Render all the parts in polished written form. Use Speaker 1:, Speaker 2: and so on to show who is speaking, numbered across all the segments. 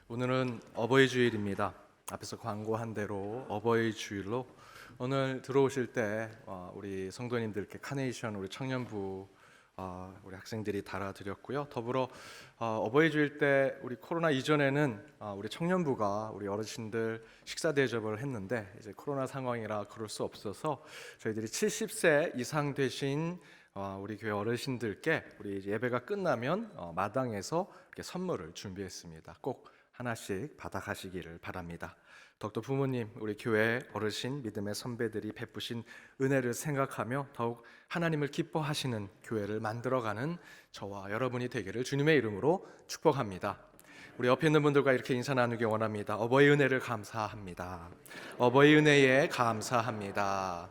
Speaker 1: 오늘은 어버이 주일입니다. 앞에서 광고한 대로 어버이 주일로 오늘 들어오실 때 우리 성도님들께 카네이션 우리 청년부 우리 학생들이 달아드렸고요. 더불어 어버이 주일 때 우리 코로나 이전에는 우리 청년부가 우리 어르신들 식사 대접을 했는데 이제 코로나 상황이라 그럴 수 없어서 저희들이 70세 이상 되신 우리 교회 어르신들께 우리 예배가 끝나면 마당에서 이렇게 선물을 준비했습니다. 꼭 하나씩 받아가시기를 바랍니다. 더욱더 부모님, 우리 교회 어르신, 믿음의 선배들이 베푸신 은혜를 생각하며 더욱 하나님을 기뻐하시는 교회를 만들어가는 저와 여러분이 되기를 주님의 이름으로 축복합니다. 우리 옆에 있는 분들과 이렇게 인사 나누기 원합니다. 어버이 은혜를 감사합니다. 어버이 은혜에 감사합니다.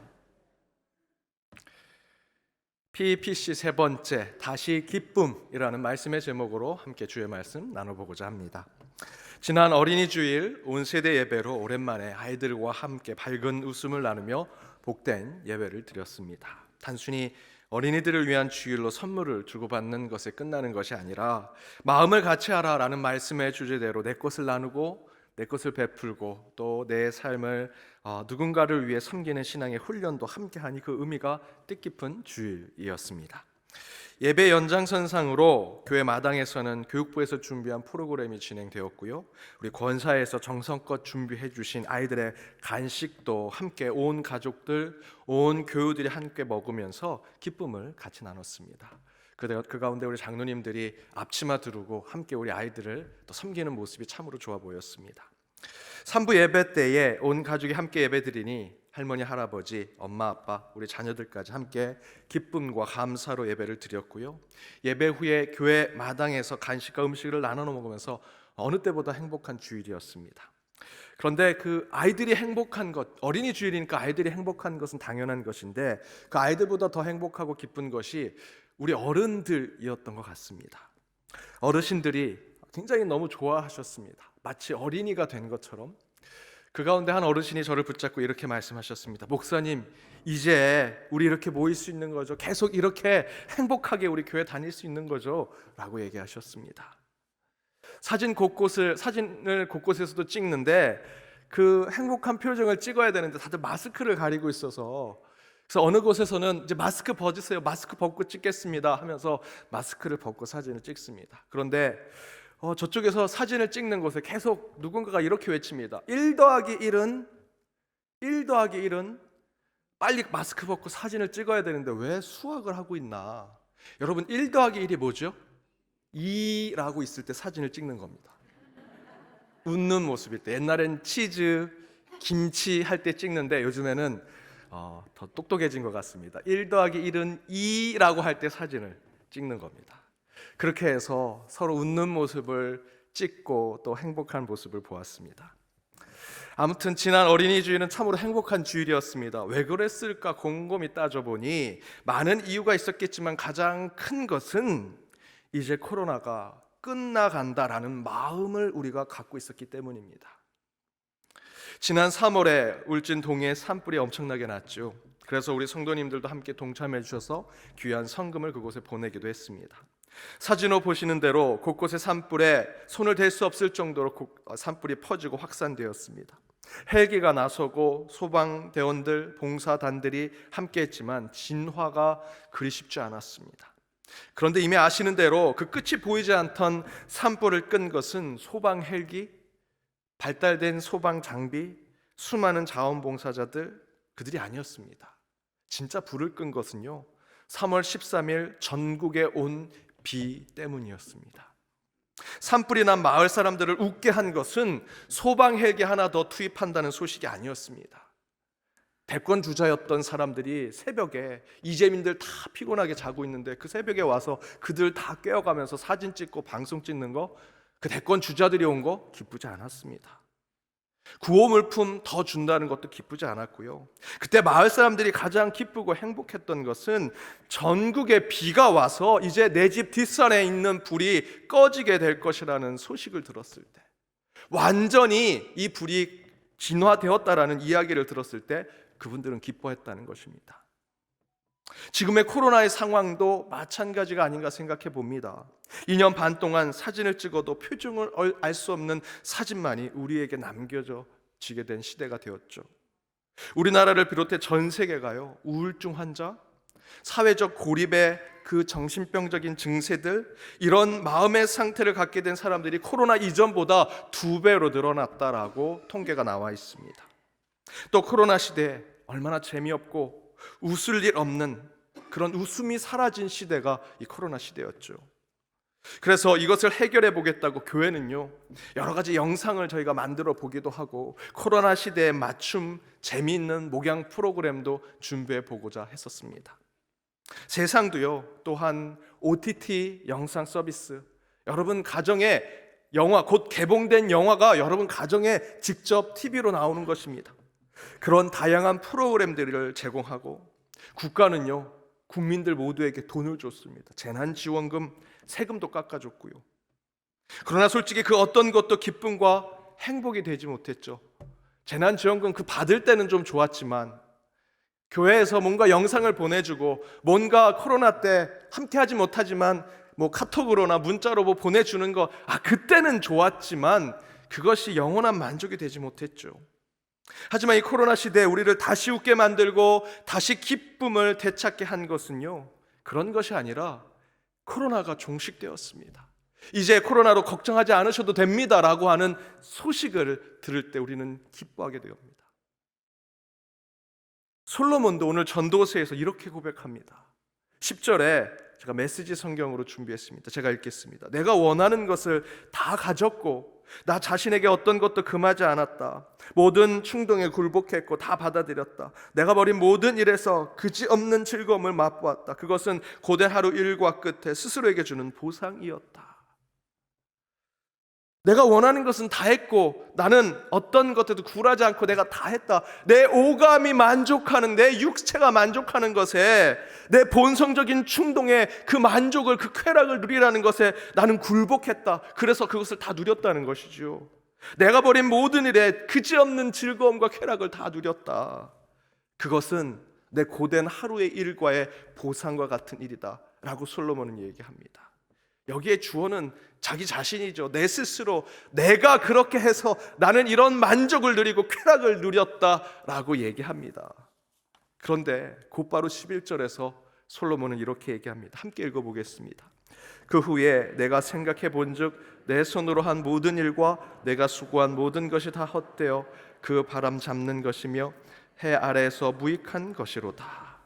Speaker 1: PPC 세 번째, 다시 기쁨이라는 말씀의 제목으로 함께 주의 말씀 나눠보고자 합니다. 지난 어린이 주일 온 세대 예배로 오랜만에 아이들과 함께 밝은 웃음을 나누며 복된 예배를 드렸습니다. 단순히 어린이들을 위한 주일로 선물을 주고받는 것에 끝나는 것이 아니라 마음을 같이 하라라는 말씀의 주제대로 내 것을 나누고 내 것을 베풀고 또 내 삶을 누군가를 위해 섬기는 신앙의 훈련도 함께하니 그 의미가 뜻깊은 주일이었습니다. 예배 연장선상으로 교회 마당에서는 교육부에서 준비한 프로그램이 진행되었고요. 우리 권사에서 정성껏 준비해 주신 아이들의 간식도 함께 온 가족들, 온 교우들이 함께 먹으면서 기쁨을 같이 나눴습니다. 그 가운데 우리 장로님들이 앞치마 두르고 함께 우리 아이들을 또 섬기는 모습이 참으로 좋아 보였습니다. 3부 예배 때에 온 가족이 함께 예배드리니 할머니, 할아버지, 엄마, 아빠, 우리 자녀들까지 함께 기쁨과 감사로 예배를 드렸고요. 예배 후에 교회 마당에서 간식과 음식을 나눠 먹으면서 어느 때보다 행복한 주일이었습니다. 그런데 그 아이들이 행복한 것, 어린이 주일이니까 아이들이 행복한 것은 당연한 것인데 그 아이들보다 더 행복하고 기쁜 것이 우리 어른들이었던 것 같습니다. 어르신들이 굉장히 너무 좋아하셨습니다. 마치 어린이가 된 것처럼. 그 가운데 한 어르신이 저를 붙잡고 이렇게 말씀하셨습니다. 목사님, 이제 우리 이렇게 모일 수 있는 거죠? 계속 이렇게 행복하게 우리 교회 다닐 수 있는 거죠? 라고 얘기하셨습니다. 사진을 곳곳에서도 찍는데 그 행복한 표정을 찍어야 되는데 다들 마스크를 가리고 있어서 그래서 어느 곳에서는 이제 마스크 벗으세요, 마스크 벗고 찍겠습니다 하면서 마스크를 벗고 사진을 찍습니다. 그런데 저쪽에서 사진을 찍는 곳에 계속 누군가가 이렇게 외칩니다. 1 더하기 1은 빨리 마스크 벗고 사진을 찍어야 되는데 왜 수학을 하고 있나. 여러분, 1 더하기 1이 뭐죠? 2라고 있을 때 사진을 찍는 겁니다. 웃는 모습일 때. 옛날엔 치즈, 김치 할 때 찍는데 요즘에는 더 똑똑해진 것 같습니다. 1 더하기 1은 2라고 할 때 사진을 찍는 겁니다. 그렇게 해서 서로 웃는 모습을 찍고 또 행복한 모습을 보았습니다. 아무튼 지난 어린이 주일은 참으로 행복한 주일이었습니다. 왜 그랬을까 곰곰이 따져보니 많은 이유가 있었겠지만 가장 큰 것은 이제 코로나가 끝나간다라는 마음을 우리가 갖고 있었기 때문입니다. 지난 3월에 울진 동해에 산불이 엄청나게 났죠. 그래서 우리 성도님들도 함께 동참해 주셔서 귀한 성금을 그곳에 보내기도 했습니다. 사진으로 보시는 대로 곳곳에 산불에 손을 댈 수 없을 정도로 산불이 퍼지고 확산되었습니다. 헬기가 나서고 소방대원들, 봉사단들이 함께했지만 진화가 그리 쉽지 않았습니다. 그런데 이미 아시는 대로 그 끝이 보이지 않던 산불을 끈 것은 소방 헬기, 발달된 소방 장비, 수많은 자원봉사자들, 그들이 아니었습니다. 진짜 불을 끈 것은요, 3월 13일 전국에 온 비 때문이었습니다. 산불이 난 마을 사람들을 웃게 한 것은 소방 헬기 하나 더 투입한다는 소식이 아니었습니다. 대권 주자였던 사람들이 새벽에 이재민들 다 피곤하게 자고 있는데 그 새벽에 와서 그들 다 깨워가면서 사진 찍고 방송 찍는 거, 그 대권 주자들이 온 거 기쁘지 않았습니다. 구호 물품 더 준다는 것도 기쁘지 않았고요. 그때 마을 사람들이 가장 기쁘고 행복했던 것은 전국에 비가 와서 이제 내 집 뒷산에 있는 불이 꺼지게 될 것이라는 소식을 들었을 때, 완전히 이 불이 진화되었다라는 이야기를 들었을 때 그분들은 기뻐했다는 것입니다. 지금의 코로나의 상황도 마찬가지가 아닌가 생각해 봅니다. 2년 반 동안 사진을 찍어도 표정을 알 수 없는 사진만이 우리에게 남겨져 지게 된 시대가 되었죠. 우리나라를 비롯해 전 세계가요, 우울증 환자, 사회적 고립의 그 정신병적인 증세들, 이런 마음의 상태를 갖게 된 사람들이 코로나 이전보다 2배로 늘어났다라고 통계가 나와 있습니다. 또 코로나 시대에 얼마나 재미없고 웃을 일 없는 그런 웃음이 사라진 시대가 이 코로나 시대였죠. 그래서 이것을 해결해 보겠다고 교회는요, 여러 가지 영상을 저희가 만들어 보기도 하고 코로나 시대에 맞춤 재미있는 목양 프로그램도 준비해 보고자 했었습니다. 세상도요, 또한 OTT 영상 서비스, 여러분 가정에 영화, 곧 개봉된 영화가 여러분 가정에 직접 TV로 나오는 것입니다. 그런 다양한 프로그램들을 제공하고 국가는요, 국민들 모두에게 돈을 줬습니다. 재난지원금, 세금도 깎아줬고요. 그러나 솔직히 그 어떤 것도 기쁨과 행복이 되지 못했죠. 재난지원금 그 받을 때는 좀 좋았지만, 교회에서 뭔가 영상을 보내주고 뭔가 코로나 때 함께하지 못하지만 뭐 카톡으로나 문자로 뭐 보내주는 거, 그때는 좋았지만 그것이 영원한 만족이 되지 못했죠. 하지만 이 코로나 시대에 우리를 다시 웃게 만들고 다시 기쁨을 되찾게 한 것은요, 그런 것이 아니라 코로나가 종식되었습니다. 이제 코로나로 걱정하지 않으셔도 됩니다라고 하는 소식을 들을 때 우리는 기뻐하게 되옵니다. 솔로몬도 오늘 전도서에서 이렇게 고백합니다. 10절에 제가 메시지 성경으로 준비했습니다. 제가 읽겠습니다. 내가 원하는 것을 다 가졌고 나 자신에게 어떤 것도 금하지 않았다. 모든 충동에 굴복했고 다 받아들였다. 내가 벌인 모든 일에서 그지없는 즐거움을 맛보았다. 그것은 고된 하루 일과 끝에 스스로에게 주는 보상이었다. 내가 원하는 것은 다 했고 나는 어떤 것에도 굴하지 않고 내가 다 했다. 내 오감이 만족하는, 내 육체가 만족하는 것에, 내 본성적인 충동에 그 만족을, 그 쾌락을 누리라는 것에 나는 굴복했다. 그래서 그것을 다 누렸다는 것이죠. 내가 벌인 모든 일에 그지없는 즐거움과 쾌락을 다 누렸다. 그것은 내 고된 하루의 일과의 보상과 같은 일이다 라고 솔로몬은 얘기합니다. 여기에 주어는 자기 자신이죠. 내 스스로 내가 그렇게 해서 나는 이런 만족을 누리고 쾌락을 누렸다라고 얘기합니다. 그런데 곧바로 11절에서 솔로몬은 이렇게 얘기합니다. 함께 읽어보겠습니다. 그 후에 내가 생각해 본즉 내 손으로 한 모든 일과 내가 수고한 모든 것이 다 헛되어 그 바람 잡는 것이며 해 아래에서 무익한 것이로다.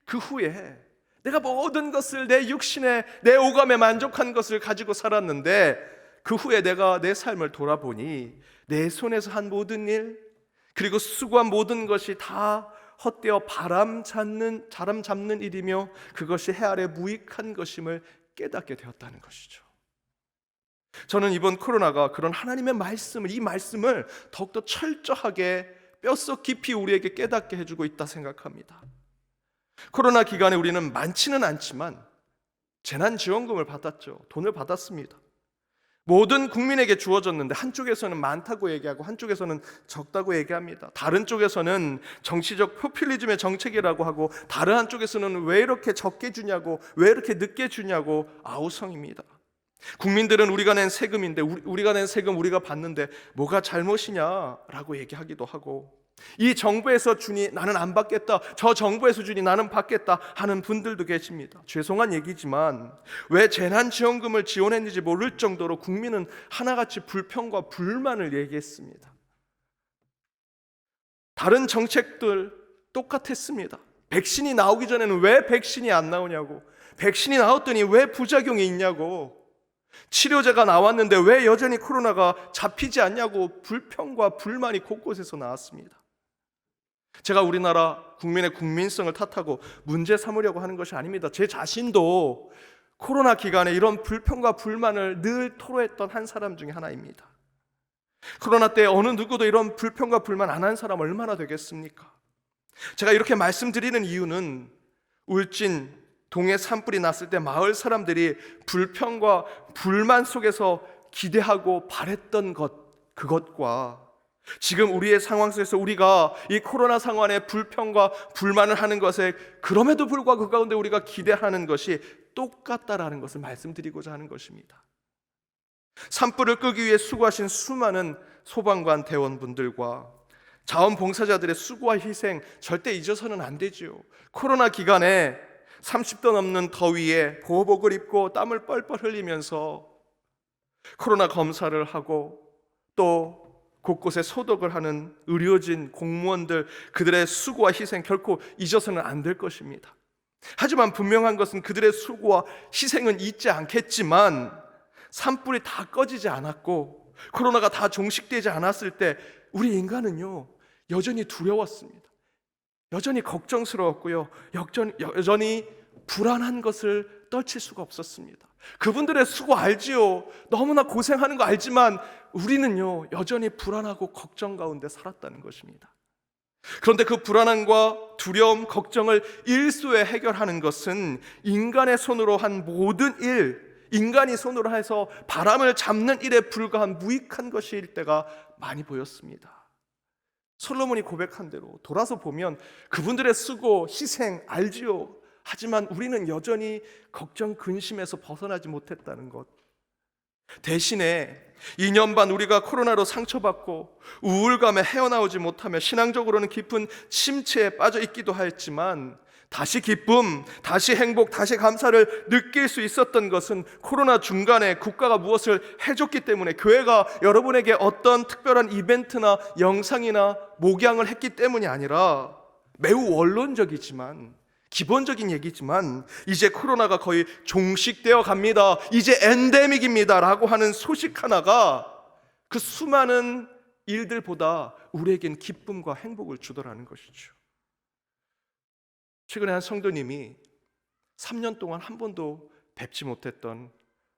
Speaker 1: 그 후에 내가 모든 것을 내 육신에, 내 오감에 만족한 것을 가지고 살았는데 그 후에 내가 내 삶을 돌아보니 내 손에서 한 모든 일, 그리고 수고한 모든 것이 다 헛되어 바람 잡는 일이며 그것이 해 아래 무익한 것임을 깨닫게 되었다는 것이죠. 저는 이번 코로나가 그런 하나님의 말씀을, 이 말씀을 더욱더 철저하게 뼛속 깊이 우리에게 깨닫게 해주고 있다 생각합니다. 코로나 기간에 우리는 많지는 않지만 재난지원금을 받았죠. 돈을 받았습니다. 모든 국민에게 주어졌는데 한쪽에서는 많다고 얘기하고 한쪽에서는 적다고 얘기합니다. 다른 쪽에서는 정치적 포퓰리즘의 정책이라고 하고 다른 한쪽에서는 왜 이렇게 적게 주냐고, 왜 이렇게 늦게 주냐고 아우성입니다. 국민들은 우리가 낸 세금인데 우리가 낸 세금 우리가 받는데 뭐가 잘못이냐라고 얘기하기도 하고, 이 정부에서 주니 나는 안 받겠다, 저 정부에서 주니 나는 받겠다 하는 분들도 계십니다. 죄송한 얘기지만 왜 재난지원금을 지원했는지 모를 정도로 국민은 하나같이 불평과 불만을 얘기했습니다. 다른 정책들 똑같았습니다. 백신이 나오기 전에는 왜 백신이 안 나오냐고, 백신이 나왔더니 왜 부작용이 있냐고, 치료제가 나왔는데 왜 여전히 코로나가 잡히지 않냐고 불평과 불만이 곳곳에서 나왔습니다. 제가 우리나라 국민의 국민성을 탓하고 문제 삼으려고 하는 것이 아닙니다. 제 자신도 코로나 기간에 이런 불평과 불만을 늘 토로했던 한 사람 중에 하나입니다. 코로나 때 어느 누구도 이런 불평과 불만 안 한 사람 얼마나 되겠습니까? 제가 이렇게 말씀드리는 이유는 울진 동해 산불이 났을 때 마을 사람들이 불평과 불만 속에서 기대하고 바랬던 것, 그것과 지금 우리의 상황 속에서 우리가 이 코로나 상황에 불평과 불만을 하는 것에 그럼에도 불구하고 그 가운데 우리가 기대하는 것이 똑같다라는 것을 말씀드리고자 하는 것입니다. 산불을 끄기 위해 수고하신 수많은 소방관 대원분들과 자원봉사자들의 수고와 희생 절대 잊어서는 안 되지요. 코로나 기간에 30도 넘는 더위에 보호복을 입고 땀을 뻘뻘 흘리면서 코로나 검사를 하고 또 곳곳에 소독을 하는 의료진, 공무원들, 그들의 수고와 희생 결코 잊어서는 안 될 것입니다. 하지만 분명한 것은 그들의 수고와 희생은 잊지 않겠지만 산불이 다 꺼지지 않았고 코로나가 다 종식되지 않았을 때 우리 인간은요 여전히 두려웠습니다. 여전히 걱정스러웠고요, 여전히 불안한 것을 떨칠 수가 없었습니다. 그분들의 수고 알지요. 너무나 고생하는 거 알지만 우리는요 여전히 불안하고 걱정 가운데 살았다는 것입니다. 그런데 그 불안함과 두려움, 걱정을 일소에 해결하는 것은 인간의 손으로 한 모든 일, 인간이 손으로 해서 바람을 잡는 일에 불과한 무익한 것일 때가 많이 보였습니다. 솔로몬이 고백한 대로 돌아서 보면 그분들의 수고, 희생 알지요. 하지만 우리는 여전히 걱정, 근심에서 벗어나지 못했다는 것. 대신에 2년 반 우리가 코로나로 상처받고 우울감에 헤어나오지 못하며 신앙적으로는 깊은 침체에 빠져 있기도 하였지만 다시 기쁨, 다시 행복, 다시 감사를 느낄 수 있었던 것은 코로나 중간에 국가가 무엇을 해줬기 때문에, 교회가 여러분에게 어떤 특별한 이벤트나 영상이나 목양을 했기 때문이 아니라 매우 원론적이지만 기본적인 얘기지만 이제 코로나가 거의 종식되어 갑니다, 이제 엔데믹입니다 라고 하는 소식 하나가 그 수많은 일들보다 우리에겐 기쁨과 행복을 주더라는 것이죠. 최근에 한 성도님이 3년 동안 한 번도 뵙지 못했던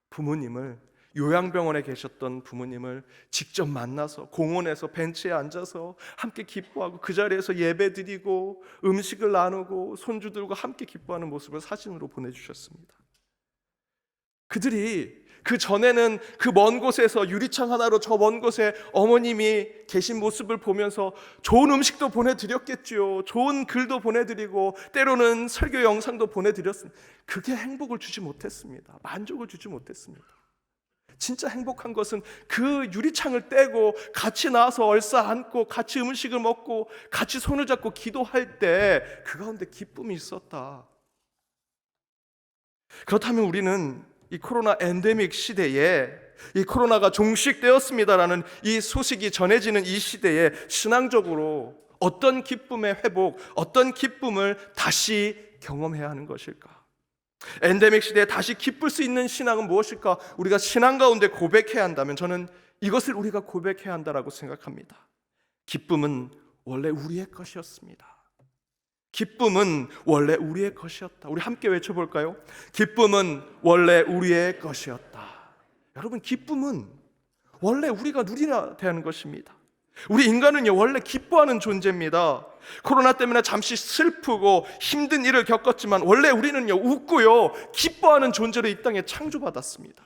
Speaker 1: 부모님을, 요양병원에 계셨던 부모님을 직접 만나서 공원에서 벤치에 앉아서 함께 기뻐하고 그 자리에서 예배드리고 음식을 나누고 손주들과 함께 기뻐하는 모습을 사진으로 보내주셨습니다. 그들이 그 전에는 그 먼 곳에서 유리창 하나로 저 먼 곳에 어머님이 계신 모습을 보면서 좋은 음식도 보내드렸겠죠. 좋은 글도 보내드리고 때로는 설교 영상도 보내드렸습니다. 그게 행복을 주지 못했습니다. 만족을 주지 못했습니다. 진짜 행복한 것은 그 유리창을 떼고 같이 나와서 얼싸 안고 같이 음식을 먹고 같이 손을 잡고 기도할 때 그 가운데 기쁨이 있었다. 그렇다면 우리는 이 코로나 엔데믹 시대에 이 코로나가 종식되었습니다라는 이 소식이 전해지는 이 시대에 신앙적으로 어떤 기쁨의 회복, 어떤 기쁨을 다시 경험해야 하는 것일까? 엔데믹 시대에 다시 기쁠 수 있는 신앙은 무엇일까? 우리가 신앙 가운데 고백해야 한다면 저는 이것을 우리가 고백해야 한다라고 생각합니다. 기쁨은 원래 우리의 것이었습니다. 기쁨은 원래 우리의 것이었다. 우리 함께 외쳐볼까요? 기쁨은 원래 우리의 것이었다. 여러분, 기쁨은 원래 우리가 누려야 되는 것입니다. 우리 인간은요 원래 기뻐하는 존재입니다. 코로나 때문에 잠시 슬프고 힘든 일을 겪었지만 원래 우리는요 웃고요 기뻐하는 존재로 이 땅에 창조받았습니다.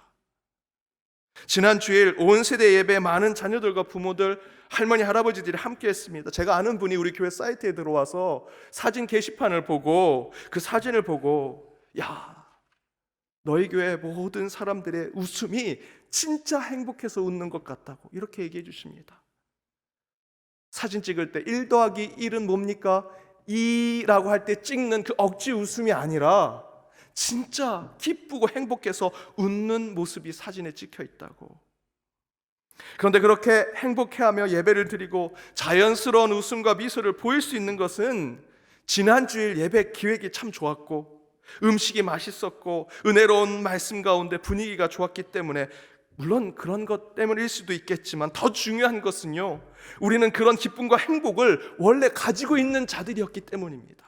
Speaker 1: 지난 주일 온 세대 예배에 많은 자녀들과 부모들, 할머니, 할아버지들이 함께 했습니다. 제가 아는 분이 우리 교회 사이트에 들어와서 사진 게시판을 보고 그 사진을 보고 야, 너희 교회 모든 사람들의 웃음이 진짜 행복해서 웃는 것 같다고 이렇게 얘기해 주십니다. 사진 찍을 때 1 더하기 1은 뭡니까? 2라고 할 때 찍는 그 억지 웃음이 아니라 진짜 기쁘고 행복해서 웃는 모습이 사진에 찍혀 있다고. 그런데 그렇게 행복해하며 예배를 드리고 자연스러운 웃음과 미소를 보일 수 있는 것은 지난 주일 예배 기획이 참 좋았고 음식이 맛있었고 은혜로운 말씀 가운데 분위기가 좋았기 때문에, 물론 그런 것 때문일 수도 있겠지만 더 중요한 것은요 우리는 그런 기쁨과 행복을 원래 가지고 있는 자들이었기 때문입니다.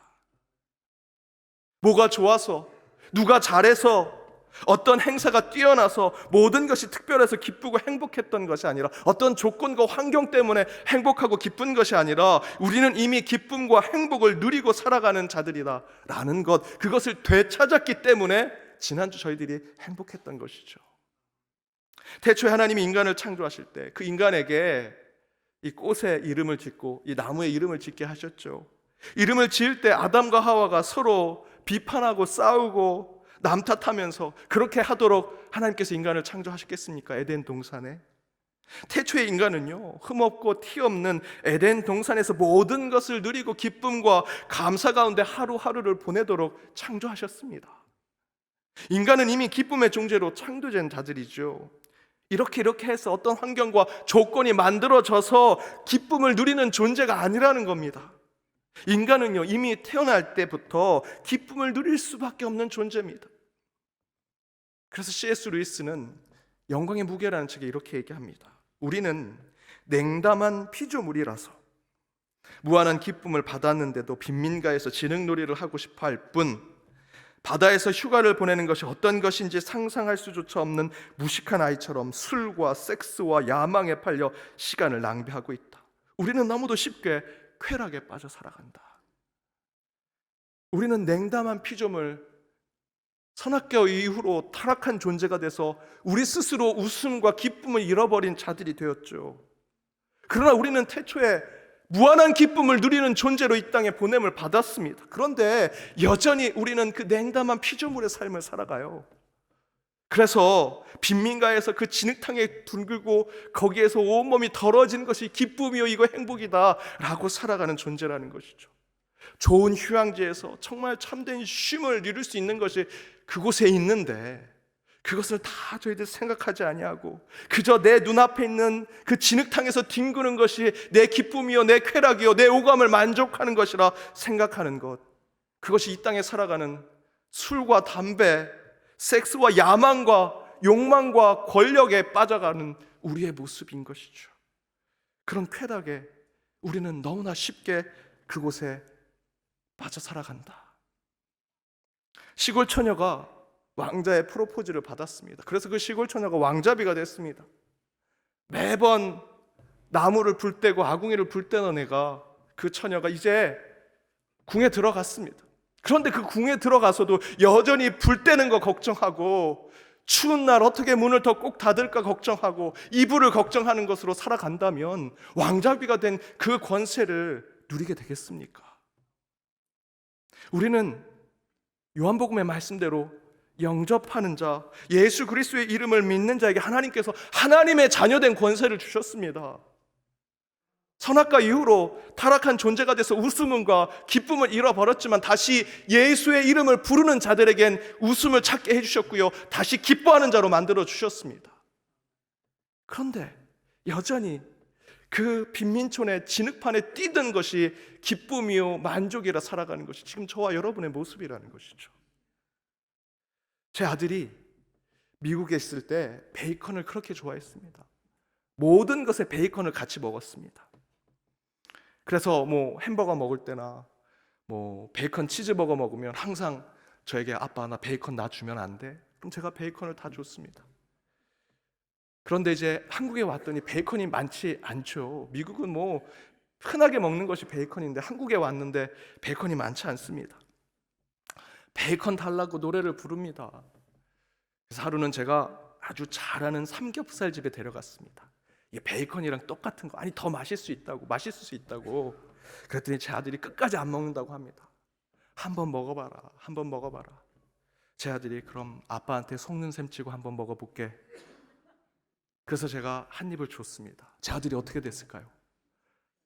Speaker 1: 뭐가 좋아서, 누가 잘해서, 어떤 행사가 뛰어나서 모든 것이 특별해서 기쁘고 행복했던 것이 아니라, 어떤 조건과 환경 때문에 행복하고 기쁜 것이 아니라 우리는 이미 기쁨과 행복을 누리고 살아가는 자들이다 라는 것, 그것을 되찾았기 때문에 지난주 저희들이 행복했던 것이죠. 태초에 하나님이 인간을 창조하실 때 그 인간에게 이 꽃에 이름을 짓고 이 나무에 이름을 짓게 하셨죠. 이름을 지을 때 아담과 하와가 서로 비판하고 싸우고 남 탓하면서 그렇게 하도록 하나님께서 인간을 창조하셨겠습니까? 에덴 동산에. 태초의 인간은요, 흠없고 티없는 에덴 동산에서 모든 것을 누리고 기쁨과 감사 가운데 하루하루를 보내도록 창조하셨습니다. 인간은 이미 기쁨의 존재로 창조된 자들이죠. 이렇게 해서 어떤 환경과 조건이 만들어져서 기쁨을 누리는 존재가 아니라는 겁니다. 인간은요, 이미 태어날 때부터 기쁨을 누릴 수밖에 없는 존재입니다. 그래서 C.S. 루이스는 영광의 무게라는 책에 이렇게 얘기합니다. 우리는 냉담한 피조물이라서 무한한 기쁨을 받았는데도 빈민가에서 지능놀이를 하고 싶어 할 뿐, 바다에서 휴가를 보내는 것이 어떤 것인지 상상할 수조차 없는 무식한 아이처럼 술과 섹스와 야망에 팔려 시간을 낭비하고 있다. 우리는 너무도 쉽게 쾌락에 빠져 살아간다. 우리는 냉담한 피조물, 선악교 이후로 타락한 존재가 돼서 우리 스스로 웃음과 기쁨을 잃어버린 자들이 되었죠. 그러나 우리는 태초에 무한한 기쁨을 누리는 존재로 이 땅에 보냄을 받았습니다. 그런데 여전히 우리는 그 냉담한 피조물의 삶을 살아가요. 그래서 빈민가에서 그 진흙탕에 둥글고 거기에서 온몸이 더러워지는 것이 기쁨이요 이거 행복이다 라고 살아가는 존재라는 것이죠. 좋은 휴양지에서 정말 참된 쉼을 누릴 수 있는 것이 그곳에 있는데 그것을 다 저희들 생각하지 아니하고 그저 내 눈앞에 있는 그 진흙탕에서 뒹구는 것이 내 기쁨이요 내 쾌락이요 내 오감을 만족하는 것이라 생각하는 것, 그것이 이 땅에 살아가는 술과 담배, 섹스와 야망과 욕망과 권력에 빠져가는 우리의 모습인 것이죠. 그런 쾌락에 우리는 너무나 쉽게 그곳에 빠져 살아간다. 시골 처녀가 왕자의 프로포즈를 받았습니다. 그래서 그 시골 처녀가 왕자비가 됐습니다. 매번 나무를 불 떼고 아궁이를 불 떼던 애가, 그 처녀가 이제 궁에 들어갔습니다. 그런데 그 궁에 들어가서도 여전히 불 떼는 거 걱정하고 추운 날 어떻게 문을 더 꼭 닫을까 걱정하고 이불을 걱정하는 것으로 살아간다면 왕자비가 된 그 권세를 누리게 되겠습니까? 우리는 요한복음의 말씀대로 영접하는 자, 예수 그리스도의 이름을 믿는 자에게 하나님께서 하나님의 자녀된 권세를 주셨습니다. 선악과 이후로 타락한 존재가 돼서 웃음과 기쁨을 잃어버렸지만 다시 예수의 이름을 부르는 자들에겐 웃음을 찾게 해주셨고요, 다시 기뻐하는 자로 만들어 주셨습니다. 그런데 여전히 그 빈민촌의 진흙판에 뛰던 것이 기쁨이요 만족이라 살아가는 것이 지금 저와 여러분의 모습이라는 것이죠. 제 아들이 미국에 있을 때 베이컨을 그렇게 좋아했습니다. 모든 것에 베이컨을 같이 먹었습니다. 그래서 햄버거 먹을 때나 베이컨 치즈버거 먹으면 항상 저에게 아빠 나 베이컨 나 주면 안 돼? 그럼 제가 베이컨을 다 줬습니다. 그런데 이제 한국에 왔더니 베이컨이 많지 않죠. 미국은 흔하게 먹는 것이 베이컨인데 한국에 왔는데 베이컨이 많지 않습니다. 베이컨 달라고 노래를 부릅니다. 그래서 하루는 제가 아주 잘하는 삼겹살 집에 데려갔습니다. 이게 베이컨이랑 똑같은 거, 아니 더 맛있을 수 있다고. 그랬더니 제 아들이 끝까지 안 먹는다고 합니다. 한번 먹어봐라. 제 아들이 그럼 아빠한테 속는 셈 치고 한번 먹어볼게. 그래서 제가 한 입을 줬습니다. 제 아들이 어떻게 됐을까요?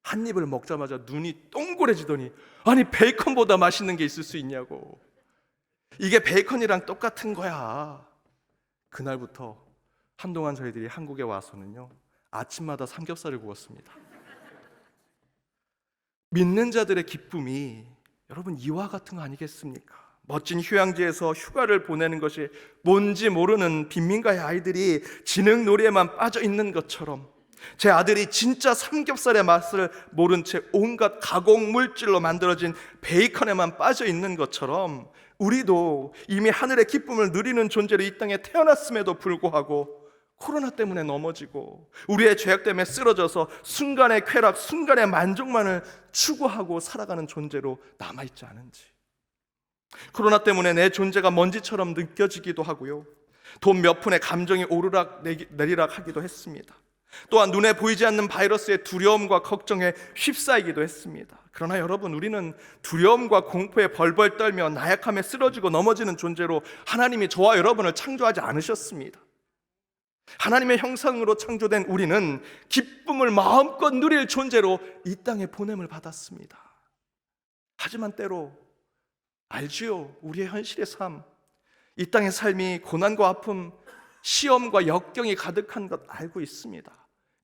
Speaker 1: 한 입을 먹자마자 눈이 동그래지더니 아니 베이컨보다 맛있는 게 있을 수 있냐고. 이게 베이컨이랑 똑같은 거야. 그날부터 한동안 저희들이 한국에 와서는요 아침마다 삼겹살을 구웠습니다. 믿는 자들의 기쁨이 여러분 이와 같은 거 아니겠습니까? 멋진 휴양지에서 휴가를 보내는 것이 뭔지 모르는 빈민가의 아이들이 진흙놀이에만 빠져 있는 것처럼 제 아들이 진짜 삼겹살의 맛을 모른 채 온갖 가공 물질로 만들어진 베이컨에만 빠져 있는 것처럼 우리도 이미 하늘의 기쁨을 누리는 존재로 이 땅에 태어났음에도 불구하고 코로나 때문에 넘어지고 우리의 죄악 때문에 쓰러져서 순간의 쾌락, 순간의 만족만을 추구하고 살아가는 존재로 남아있지 않은지, 코로나 때문에 내 존재가 먼지처럼 느껴지기도 하고요, 돈 몇 푼에 감정이 오르락 내리락 하기도 했습니다. 또한 눈에 보이지 않는 바이러스의 두려움과 걱정에 휩싸이기도 했습니다. 그러나 여러분, 우리는 두려움과 공포에 벌벌 떨며 나약함에 쓰러지고 넘어지는 존재로 하나님이 저와 여러분을 창조하지 않으셨습니다. 하나님의 형상으로 창조된 우리는 기쁨을 마음껏 누릴 존재로 이 땅에 보냄을 받았습니다. 하지만 때로 알지요, 우리의 현실의 삶, 이 땅의 삶이 고난과 아픔, 시험과 역경이 가득한 것 알고 있습니다.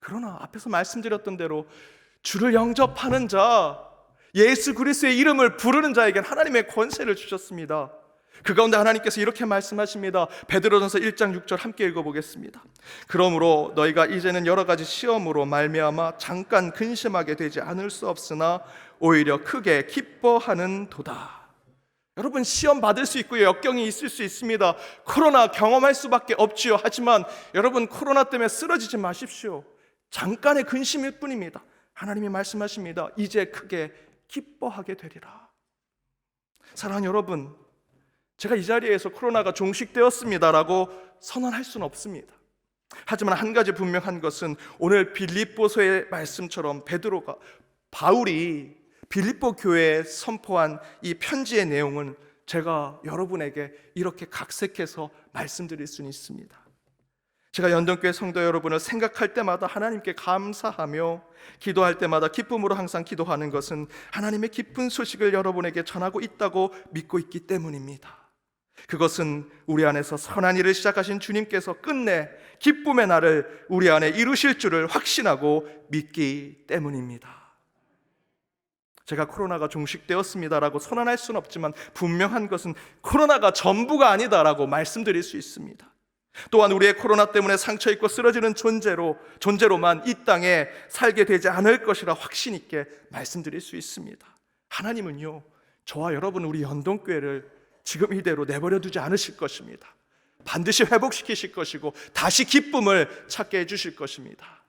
Speaker 1: 그러나 앞에서 말씀드렸던 대로 주를 영접하는 자, 예수 그리스도의 이름을 부르는 자에겐 하나님의 권세를 주셨습니다. 그 가운데 하나님께서 이렇게 말씀하십니다. 베드로전서 1장 6절 함께 읽어보겠습니다. 그러므로 너희가 이제는 여러 가지 시험으로 말미암아 잠깐 근심하게 되지 않을 수 없으나 오히려 크게 기뻐하는 도다. 여러분, 시험 받을 수 있고요, 역경이 있을 수 있습니다. 코로나 경험할 수밖에 없지요. 하지만 여러분, 코로나 때문에 쓰러지지 마십시오. 잠깐의 근심일 뿐입니다. 하나님이 말씀하십니다. 이제 크게 기뻐하게 되리라. 사랑하는 여러분, 제가 이 자리에서 코로나가 종식되었습니다라고 선언할 수는 없습니다. 하지만 한 가지 분명한 것은 오늘 빌립보서의 말씀처럼 바울이 빌립보 교회에 선포한 이 편지의 내용은 제가 여러분에게 이렇게 각색해서 말씀드릴 수는 있습니다. 제가 연동교회 성도 여러분을 생각할 때마다 하나님께 감사하며 기도할 때마다 기쁨으로 항상 기도하는 것은 하나님의 기쁜 소식을 여러분에게 전하고 있다고 믿고 있기 때문입니다. 그것은 우리 안에서 선한 일을 시작하신 주님께서 끝내 기쁨의 날을 우리 안에 이루실 줄을 확신하고 믿기 때문입니다. 제가 코로나가 종식되었습니다라고 선언할 수는 없지만 분명한 것은 코로나가 전부가 아니다라고 말씀드릴 수 있습니다. 또한 우리의 코로나 때문에 상처 입고 쓰러지는 존재로만 이 땅에 살게 되지 않을 것이라 확신 있게 말씀드릴 수 있습니다. 하나님은요, 저와 여러분, 우리 연동교회를 지금 이대로 내버려 두지 않으실 것입니다. 반드시 회복시키실 것이고 다시 기쁨을 찾게 해주실 것입니다.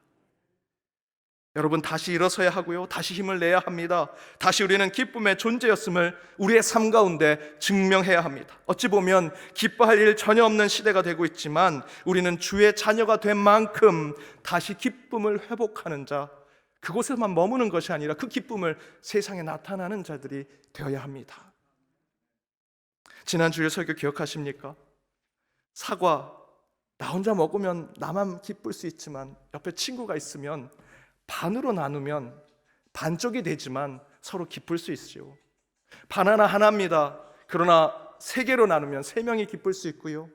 Speaker 1: 여러분, 다시 일어서야 하고요, 다시 힘을 내야 합니다. 다시 우리는 기쁨의 존재였음을 우리의 삶 가운데 증명해야 합니다. 어찌 보면 기뻐할 일 전혀 없는 시대가 되고 있지만 우리는 주의 자녀가 된 만큼 다시 기쁨을 회복하는 자, 그곳에만 머무는 것이 아니라 그 기쁨을 세상에 나타나는 자들이 되어야 합니다. 지난 주일 설교 기억하십니까? 사과, 나 혼자 먹으면 나만 기쁠 수 있지만 옆에 친구가 있으면 반으로 나누면 반쪽이 되지만 서로 기쁠 수 있지요. 바나나 하나입니다. 그러나 3개로 나누면 3명이 기쁠 수 있고요,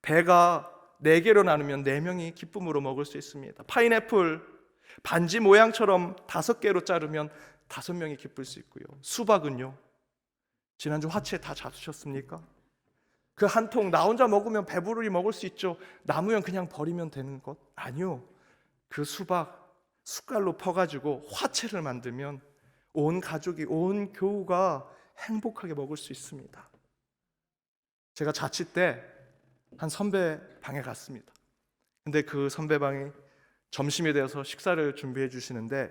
Speaker 1: 배가 4개로 나누면 4명이 기쁨으로 먹을 수 있습니다. 파인애플 반지 모양처럼 5개로 자르면 5명이 기쁠 수 있고요, 수박은요, 지난주 화채 다 잡수셨습니까? 그 한 통 나 혼자 먹으면 배부르게 먹을 수 있죠. 남으면 그냥 버리면 되는 것? 아니요. 그 수박 숟갈로 퍼가지고 화채를 만들면 온 가족이, 온 교우가 행복하게 먹을 수 있습니다. 제가 자취 때 한 선배 방에 갔습니다. 근데 그 선배 방에 점심이 되어서 식사를 준비해 주시는데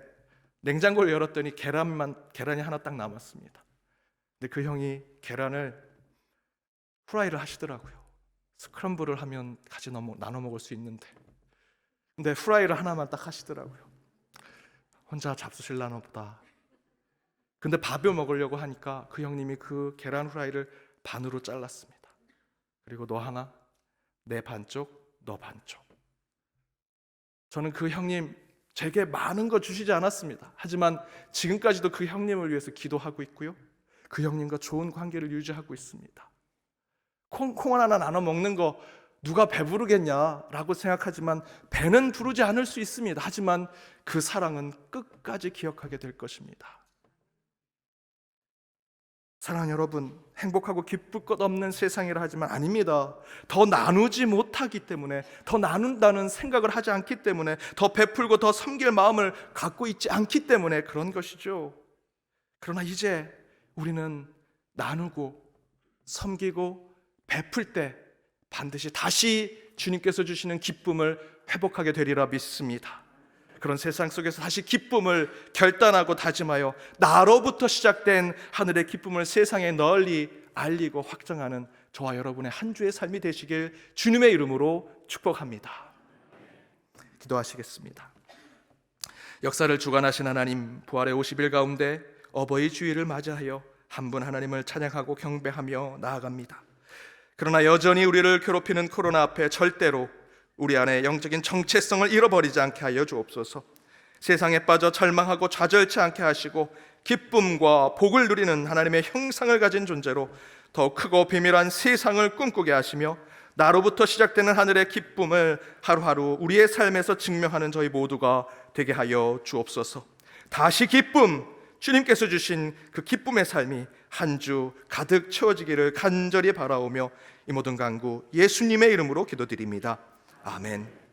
Speaker 1: 냉장고를 열었더니 계란이 하나 딱 남았습니다. 근데 그 형이 계란을 후라이를 하시더라고요. 스크럼블을 하면 같이 나눠 먹을 수 있는데, 근데 후라이를 하나만 딱 하시더라고요. 혼자 잡수실라나 보다. 근데 밥을 먹으려고 하니까 그 형님이 그 계란 후라이를 반으로 잘랐습니다. 그리고 너 하나, 내 반쪽, 너 반쪽. 저는 그 형님 제게 많은 거 주시지 않았습니다. 하지만 지금까지도 그 형님을 위해서 기도하고 있고요, 그 형님과 좋은 관계를 유지하고 있습니다. 콩 하나 나눠 먹는 거 누가 배부르겠냐라고 생각하지만 배는 부르지 않을 수 있습니다. 하지만 그 사랑은 끝까지 기억하게 될 것입니다. 사랑하는 여러분, 행복하고 기쁠 것 없는 세상이라 하지만 아닙니다. 더 나누지 못하기 때문에, 더 나눈다는 생각을 하지 않기 때문에, 더 베풀고 더 섬길 마음을 갖고 있지 않기 때문에 그런 것이죠. 그러나 이제 우리는 나누고 섬기고 베풀 때 반드시 다시 주님께서 주시는 기쁨을 회복하게 되리라 믿습니다. 그런 세상 속에서 다시 기쁨을 결단하고 다짐하여 나로부터 시작된 하늘의 기쁨을 세상에 널리 알리고 확정하는 저와 여러분의 한 주의 삶이 되시길 주님의 이름으로 축복합니다. 기도하시겠습니다. 역사를 주관하신 하나님, 부활의 50일 가운데 어버이 주일을 맞이하여 한 분 하나님을 찬양하고 경배하며 나아갑니다. 그러나 여전히 우리를 괴롭히는 코로나 앞에 절대로 우리 안에 영적인 정체성을 잃어버리지 않게 하여 주옵소서. 세상에 빠져 절망하고 좌절치 않게 하시고 기쁨과 복을 누리는 하나님의 형상을 가진 존재로 더 크고 비밀한 세상을 꿈꾸게 하시며 나로부터 시작되는 하늘의 기쁨을 하루하루 우리의 삶에서 증명하는 저희 모두가 되게 하여 주옵소서. 다시 기쁨, 주님께서 주신 그 기쁨의 삶이 한 주 가득 채워지기를 간절히 바라오며 이 모든 간구 예수님의 이름으로 기도드립니다. 아멘.